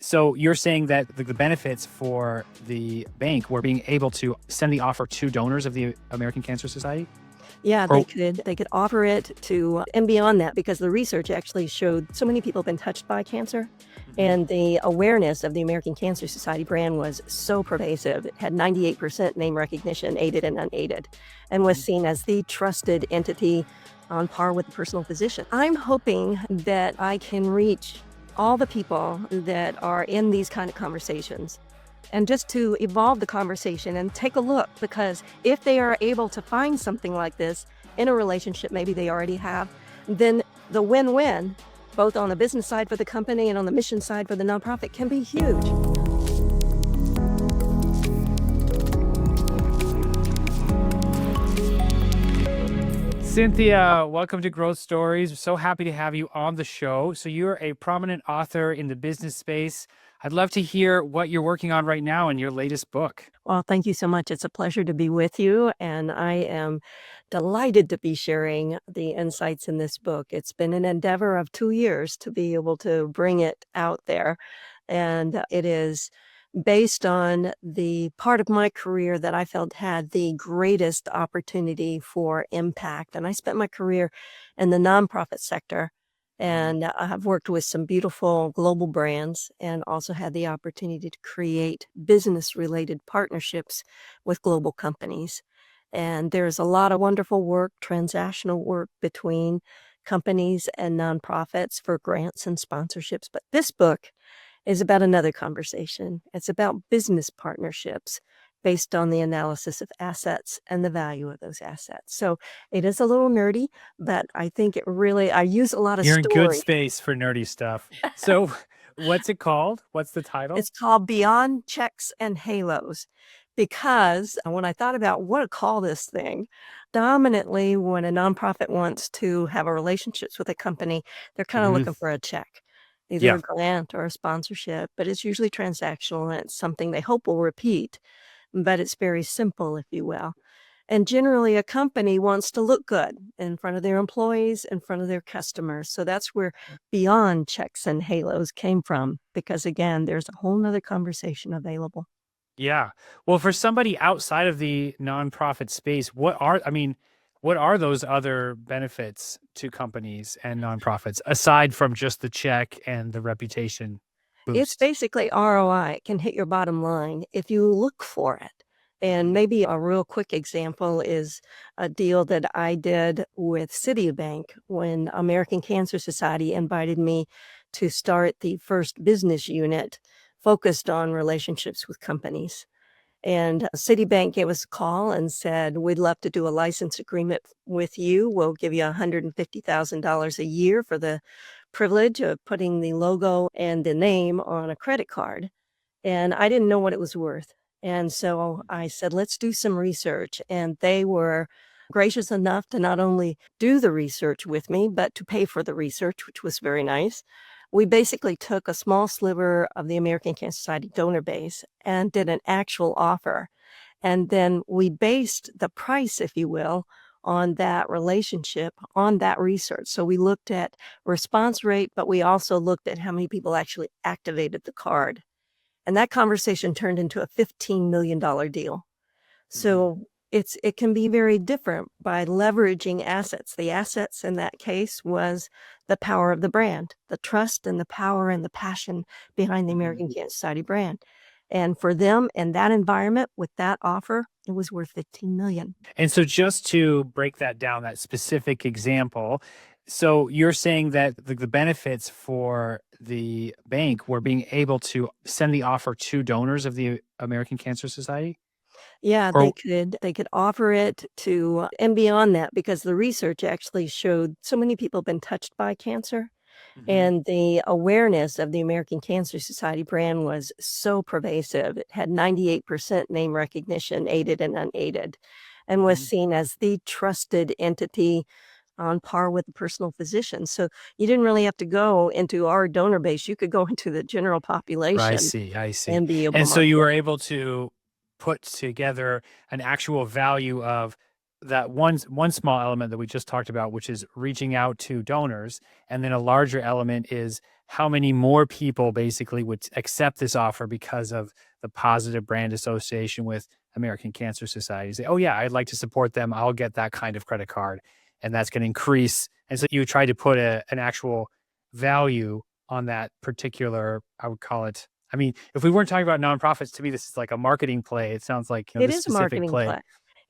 So you're saying that the benefits for the bank were being able to send the offer to donors of the American Cancer Society? Yeah, Or they could offer it to and beyond that, because the research actually showed so many people have been touched by cancer, Mhm. and the awareness of the American Cancer Society brand was so pervasive. It had 98% name recognition, aided and unaided, and was Mhm. seen as the trusted entity on par with the personal physician. I'm hoping that I can reach all the people that are in these kind of conversations, and just to evolve the conversation and take a look, because if they are able to find something like this in a relationship maybe they already have, then the win-win, both on the business side for the company and on the mission side for the nonprofit, can be huge. Cynthia, welcome to Growth Stories. So happy to have you on the show. So you're a prominent author in the business space. I'd love to hear what you're working on right now in your latest book. Well, thank you so much. It's a pleasure to be with you, and I am delighted to be sharing the insights in this book. It's been an endeavor of 2 years to be able to bring it out there, and it is based on the part of my career that I felt had the greatest opportunity for impact, and I spent my career in the nonprofit sector, Mhm. and I have worked with some beautiful global brands and also had the opportunity to create business-related partnerships with global companies. And there's a lot of wonderful work, transactional work between companies and nonprofits for grants and sponsorships. But this book is about another conversation. It's about business partnerships based on the analysis of assets and the value of those assets. So it is a little nerdy, but I think I use a lot of You're in good story. space for nerdy stuff. So what's it called? What's the title? It's called Beyond Checks and Halos, because when I thought about what to call this thing, dominantly when a nonprofit wants to have a relationships with a company, they're kind of Mhm. looking for a check, either Yeah. a grant or a sponsorship, but it's usually transactional and it's something they hope will repeat, but it's very simple, if you will. And generally, a company wants to look good in front of their employees, in front of their customers. So that's where beyond checks and halos came from, because again, there's a whole nother conversation available. Yeah. Well, for somebody outside of the nonprofit space, what are those other benefits to companies and nonprofits aside from just the check and the reputation It's boost? basically ROI. It can hit your bottom line if you look for it. And Mhm. maybe a real quick example is a deal that I did with Citibank when American Cancer Society invited me to start the first business unit focused on relationships with companies. And Citibank gave us a call and said, "We'd love to do a license agreement with you. We'll give you $150,000 a year for the privilege of putting the logo and the name on a credit card." And I didn't know what it was worth. And so I said, "Let's do some research." And they were gracious enough to not only do the research with me, but to pay for the research, which was very nice. We basically took a small sliver of the American Cancer Society donor base and did an actual offer. And then we based the price, if you will, on that relationship, on that research. So we looked at response rate, but we also looked at how many people actually activated the card. And that conversation turned into a $15 million deal. Mhm. So it can be very different by leveraging assets. The assets in that case was the power of the brand, the trust and the power and the passion behind the Mhm. American Cancer Society brand. And for them in that environment with that offer, it was worth 15 million. And so just to break that down, that specific example, so you're saying that the benefits for the bank were being able to send the offer to donors of the American Cancer Society? Yeah, Or they could offer it to and beyond that, because the research actually showed so many people have been touched by cancer. Mhm. And the awareness of the American Cancer Society brand was so pervasive. It had 98% name recognition, aided and unaided, and was Mhm. seen as the trusted entity on par with the personal physician. So you didn't really have to go into our donor base. You could go into the general I population see, I see. and be able to And so you market. were able to put together an actual value of that one small element that we just talked about, which is reaching out to donors, and then a larger element is how many more people basically would accept this offer because of the positive brand association with American Cancer Society. Say, oh yeah, I'd like to support them. I'll get that kind of credit card, and that's going to increase. And so you try to put an actual value on that particular, I would call it. I mean, if we weren't talking about nonprofits, to me, this is like a marketing play. It sounds like, It this is a specific marketing play. play.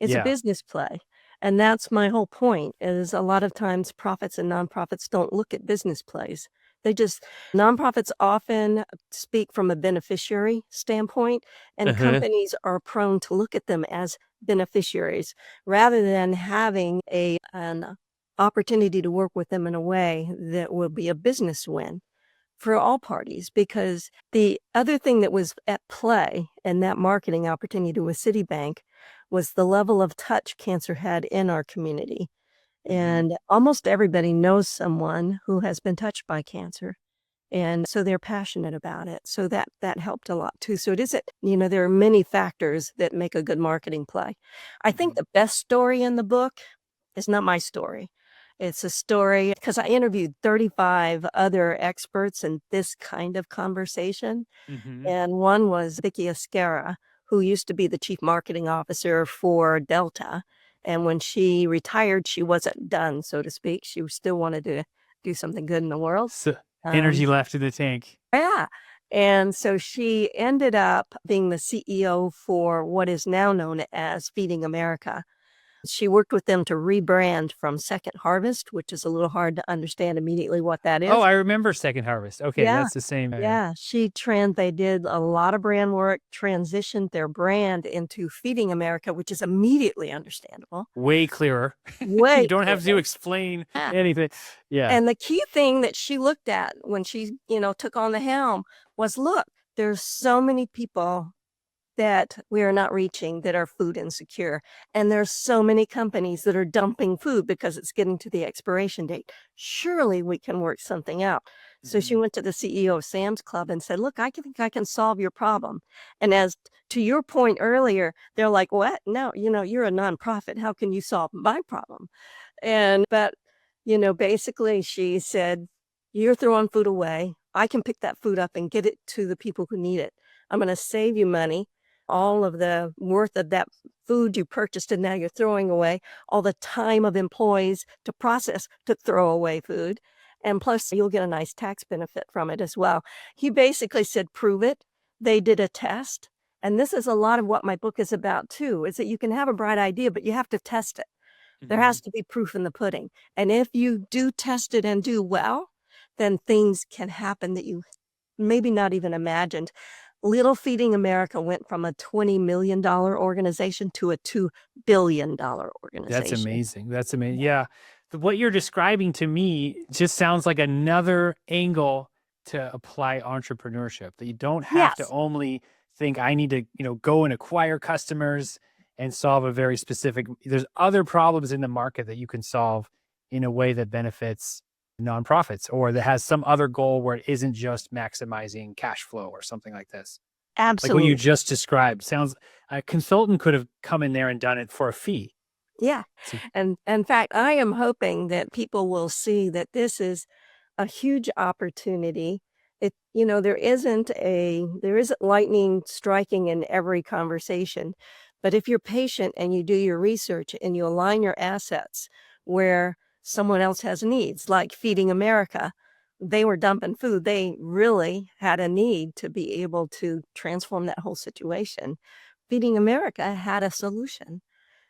It's a Yeah. business play. And that's my whole point is a lot of times profits and nonprofits don't look at business plays. They just nonprofits often speak from a beneficiary standpoint, and Uh-huh. companies are prone to look at them as beneficiaries rather than having an opportunity to work with them in a way that will be a business win for all parties. Because the other thing that was at play in that marketing opportunity with Citibank was the level of touch cancer had in our community. Mhm. And almost everybody knows someone who has been touched by cancer. And so they're passionate about it. So that helped a lot too. So it isn't, there are many factors that make a good marketing play. I think Mhm. the best story in the book is not my story. It's a story because I interviewed 35 other experts in this kind of conversation. Mhm. And one was Vicky Escara, who used to be the chief marketing officer for Delta. And when she retired, she wasn't done, so to speak. She still wanted to do something good in the world. So Um, energy left in the tank. yeah. And so she ended up being the CEO for what is now known as Feeding America. She worked with them to rebrand from Second Harvest, which is a little hard to understand immediately what that Oh, is. I remember Second Harvest. Okay, Yeah. that's the same. Yeah. Yeah, they did a lot of brand work, transitioned their brand into Feeding America, which is immediately understandable, Way clearer. You way don't have to clearer. explain Yeah. anything. Yeah. And the key thing that she looked at when she, took on the helm was, look, there's so many people that we are not reaching that are food insecure. And there's so many companies that are dumping food because it's getting to the expiration date. Surely we can work something out. So she Mhm. went to the CEO of Sam's Club and said, look, I think I can solve your problem. And as to your point earlier, they're like, what? No, you're a nonprofit. How can you solve my problem? But, basically she said, you're throwing food away. I can pick that food up and get it to the people who need it. I'm going to save you money. All of the worth of that food you purchased and now you're throwing away, all the time of employees to process to throw away food. And plus, you'll get a nice tax benefit from it as well. He basically said, prove it. They did a test. And this is a lot of what my book is about too, is that you can have a bright idea, but you have to test it. There has Mhm. to be proof in the pudding. And if you do test it and do well, then things can happen that you maybe not even imagined. Little Feeding America went from a $20 million organization to a $2 billion That's organization. amazing. That's amazing. Yeah. What you're describing to me just sounds like another angle to apply entrepreneurship, that you don't have to Yes, only think I need to, go and acquire customers and solve a very specific, there's other problems in the market that you can solve in a way that benefits nonprofits or that has some other goal where it isn't just maximizing cash flow or something like this. Like what you absolutely. just described sounds a consultant could have come in there and done it for a fee. Yeah. So And in fact, I am hoping that people will see that this is a huge opportunity. There isn't lightning striking in every conversation, but if you're patient and you do your research and you align your assets where someone else has needs, like Feeding America, they were dumping food. They really had a need to be able to transform that whole situation. Feeding America had a solution.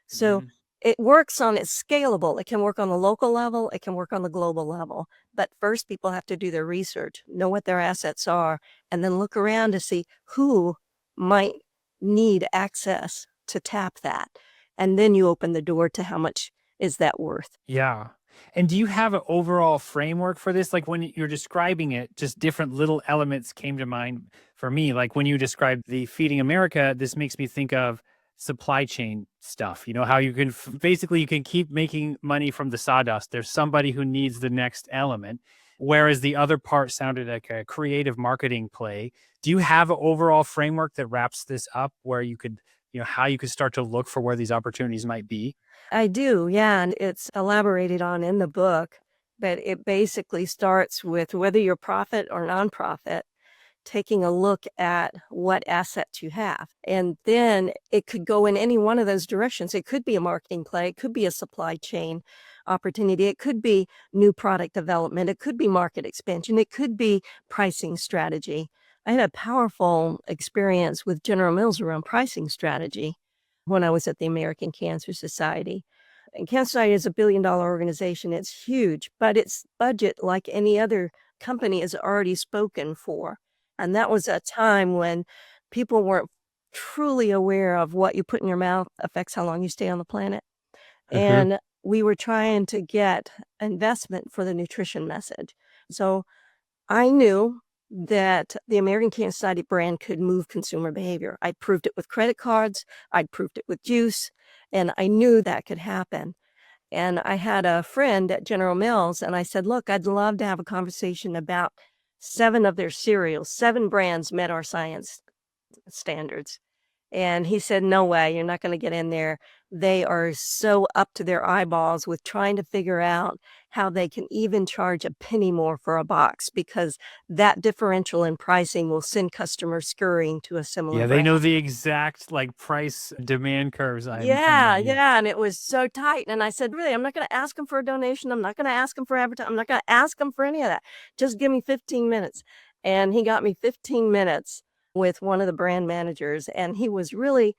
So mhm. it works it's scalable. It can work on the local level. It can work on the global level. But first, people have to do their research, know what their assets are, and then look around to see who might need access to tap that. And then you open the door to how much is that worth. Yeah. And do you have an overall framework for this? Like when you're describing it, just different little elements came to mind for me. Like when you described the Feeding America, this makes me think of supply chain stuff. You know, how you can basically you can keep making money from the sawdust. There's somebody who needs the next element. Whereas the other part sounded like a creative marketing play. Do you have an overall framework that wraps this up where you could, how you could start to look for where these opportunities might be? I do, yeah, and it's elaborated on in the book. but it basically starts with whether you're profit or nonprofit, taking a look at what assets you have. And then it could go in any one of those directions. It could be a marketing play, it could be a supply chain opportunity, it could be new product development, it could be market expansion, it could be pricing strategy. I had a powerful experience with General Mills around pricing strategy when I was at the American Cancer Society. And Cancer Society is a billion-dollar organization. It's huge, but its budget, like any other company, is already spoken for. And that was a time when people weren't truly aware of what you put in your mouth affects how long you stay on the planet. Hmm. And we were trying to get investment for the nutrition message. So I knew that the American Cancer Society brand could move consumer behavior. I proved it with credit cards, I'd proved it with juice, and I knew that could happen. And I had a friend at General Mills, and I said, look, I'd love to have a conversation about 7 of their cereals. 7 brands met our science standards. And he said, no way, you're not going to get in there. They are so up to their eyeballs with trying to figure out how they can even charge a penny more for a box, because that differential in pricing will send customers scurrying to a similar Yeah, they brand. know the exact like price demand curves. Yeah, yeah, and it was so tight. And I said, really, I'm not going to ask them for a donation. I'm not going to ask them for advertising. I'm not going to ask them for any of that. Just give me 15 minutes. And he got me 15 minutes with one of the brand managers, and he was really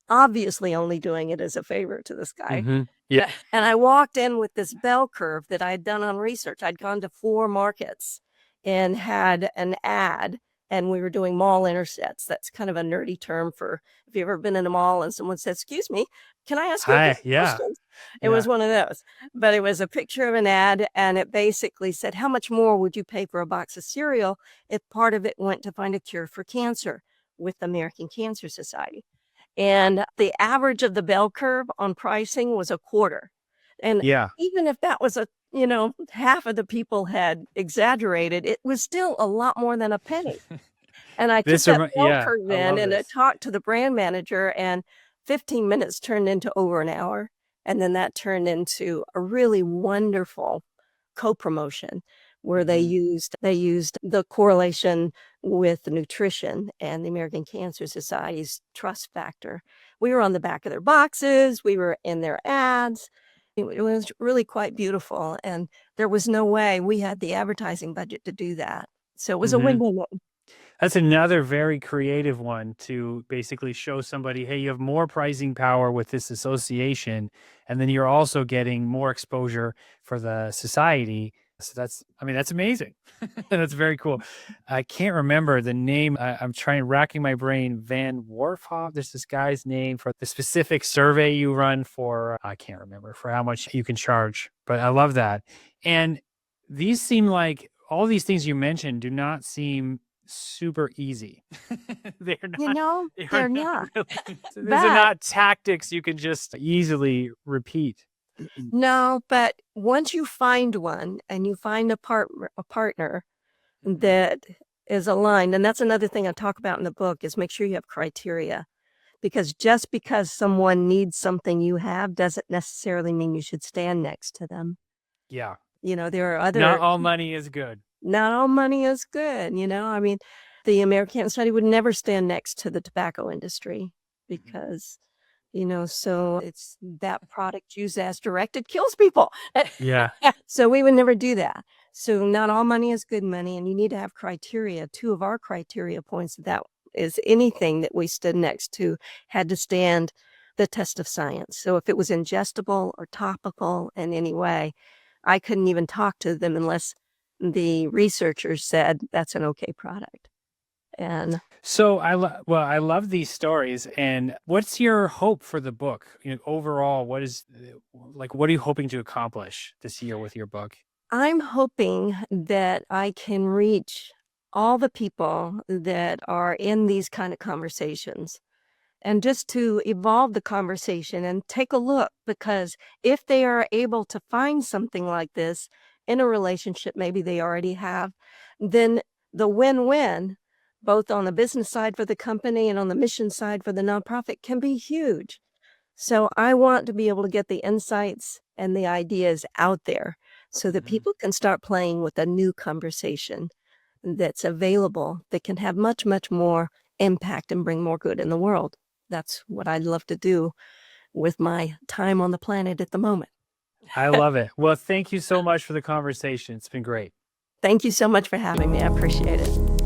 obviously only doing it as a favor to this guy. Hmm. Yeah. And I walked in with this bell curve that I had done on research. I'd gone to 4 markets and had an ad, and we were doing mall intercepts. That's kind of a nerdy term for if you've ever been in a mall and someone says, excuse me, can I ask you a Hi. couple Yeah. questions? It Yeah. was one of those, but it was a picture of an ad, and it basically said, how much more would you pay for a box of cereal if part of it went to find a cure for cancer with the American Cancer Society? And the average of the bell curve on pricing was a quarter. And Yeah. even if that was half of the people had exaggerated, it was still a lot more than a penny. And I took that bell Yeah, curve I in love and I this. talked to the brand manager, and 15 minutes turned into over an hour. And then that turned into a really wonderful co-promotion where they Hmm. used the correlation with nutrition and the American Cancer Society's trust factor. We were on the back of their boxes, we were in their ads. It was really quite beautiful, and there was no way we had the advertising budget to do that. So it was a Hmm. win-win. That's another very creative one to basically show somebody, hey, you have more pricing power with this association, and then you're also getting more exposure for the society. So that's amazing. That's very cool. I can't remember the name. I'm trying, racking my brain. Van Warfhoff. There's this guy's name for the specific survey you run for. I can't remember for how much you can charge, but I love that. And these seem like all these things you mentioned do not seem super easy. they're You not know, they are they're not not. really so these are But not tactics you can just easily repeat. no, but once you find one and you find a partner Mhm. that is aligned, and that's another thing I talk about in the book, is make sure you have criteria, because just because someone needs something you have doesn't necessarily mean you should stand next to them. Yeah. There are Not other, all money is good. not all money is good. I mean, the American Study would never stand next to the tobacco industry Mhm. because, so it's that product used as directed kills people. Yeah. So we would never do that. So not all money is good money, and you need to have criteria. 2 of our criteria points that is anything that we stood next to had to stand the test of science. So if it was ingestible or topical in any way, I couldn't even talk to them unless the researchers said that's an okay product. And So I love these stories. And what's your hope for the book? Overall, what are you hoping to accomplish this year with your book? I'm hoping that I can reach all the people that are in these kind of conversations, and just to evolve the conversation and take a look, because if they are able to find something like this in a relationship maybe they already have, then the win-win, both on the business side for the company and on the mission side for the nonprofit, can be huge. So I want to be able to get the insights and the ideas out there so that Mhm. people can start playing with a new conversation that's available that can have much, much more impact and bring more good in the world. That's what I'd love to do with my time on the planet at the moment. I love it. Well, thank you so much for the conversation. It's been great. Thank you so much for having me. I appreciate it.